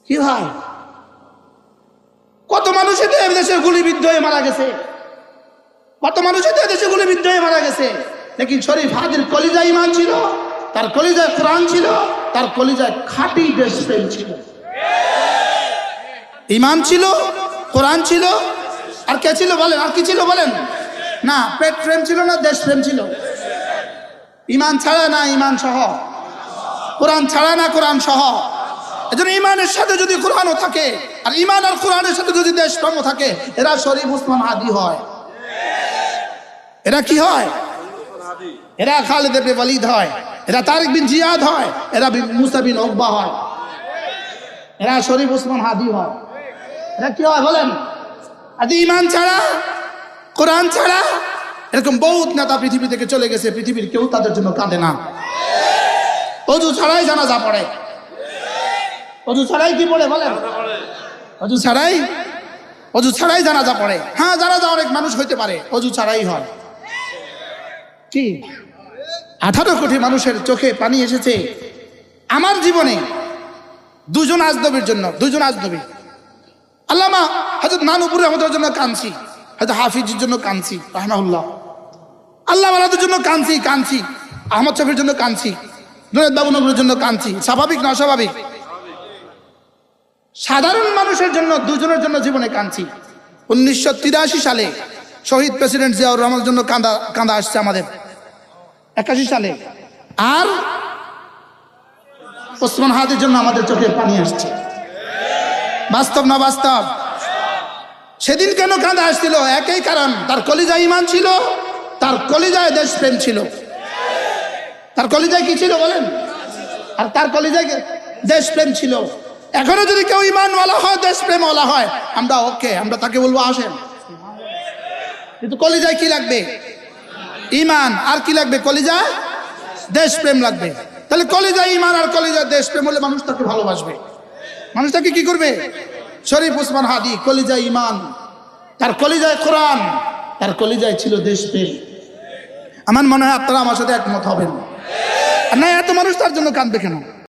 কি ভাই, কত মানুষ দেশে গুলিবিদ্ধ হয়ে মারা গেছে, কত মানুষ দেশে গুলিবিদ্ধ হয়ে মারা গেছে। লেকিন শরীফ হাদির কলিজায় ঈমান ছিল, তার কলিজায় কোরআন ছিল, তার কলিজায় খাঁটি দেশপ্রেম ছিল। ঈমান ছিল, কোরআন ছিল, আর কে ছিল বলেন? আর কি ছিল বলেন? না, পেট প্রেম ছিল না, দেশপ্রেম ছিল। ঈমান ছাড়া না ঈমান সহ, কোরআন ছাড়া না কোরআন সহ। এজন্য ঈমানের সাথে যদি কোরআনও থাকে, আর ঈমান আর কোরআনের সাথে যদি দেশপ্রেমও থাকে, এরা শরীফ ওসমান হাদি হয়। এরা কি হয়? এরা খালিদ ইবনে ওয়ালিদ হয়, এরা তারিক বিন জিয়াদ হয়, এরা মুসা বিন উকবা হয়, এরা শরীফ ওসমান হাদি হয়। এরা কি হয় বলেন? আজ ঈমান ছাড়া, কোরআন ছাড়া এরকম বহুত নেতা পৃথিবী থেকে চলে গেছে, পৃথিবীর কেউ তাদের জন্য কাঁদে না। অজু ছাড়াই জানাজা পড়ে, অজু ছাড়াই কি পড়ে বলেন? অজু ছাড়াই জানাজা পড়ে। হ্যাঁ, জানাজা অনেক মানুষ হইতে পারে, অজু ছাড়াই হয়। কি 18 কোটি মানুষের চোখে পানি এসেছে আমার জীবনে দুজন আজনবীর জন্য, দুজন আজনবী। আল্লামা হযরত নানুপুর রহমতুল্লাহর জন্য কাঁদছি, হযরত হাফিজের জন্য কাঁদছি রাহমাহুল্লাহ, আল্লাহ ওয়ালাদের জন্য কাঁদছি, আহমদ শফির জন্য কাঁদছি, জুনায়েদ বাবু নগরের জন্য কাঁদছি। স্বাভাবিক না অস্বাভাবিক? সাধারণ মানুষের জন্য দুজনের জন্য জীবনে কাঁদছি। 1983 সালে শহীদ প্রেসিডেন্ট জিয়াউর রহমানের জন্য কাঁদা আসছে আমাদের 81 সালে, আর ওসমান হাদির জন্য আমাদের চোখে পানি আসছে। বাস্তব না বাস্তব? সেদিন কেন কাঁদা আসছিল? একই কারণ, তার কলিজায় ঈমান ছিল, তার কলিজায় দেশপ্রেম ছিল। তার কলিজায় কি ছিল বলেন? আর তার কলিজায় দেশপ্রেম ছিল। এখনো যদি কেউ ঈমানওয়ালা হয়, দেশপ্রেমওয়ালা হয়, আমরা ওকে, আমরা তাকে বলবো আসেন। কিন্তু কলিজায় কি লাগবে? ঈমান। আর কি লাগবে? কলিজায় দেশপ্রেম লাগবে। তাহলে কলিজায় ঈমান আর কলিজায় দেশপ্রেম হলে মানুষ তাকে ভালোবাসবে। মানুষ তাকে কি করবে? শরীফ ওসমান হাদি কলিজায় ঈমান, তার কলিজায় কোরআন, তার কলিজায় ছিল দেশপ্রেম। আমার মনে হয় আপনারা আমার সাথে একমত হবেন। আর না, এত মানুষ তার জন্য কাঁদবে কেন?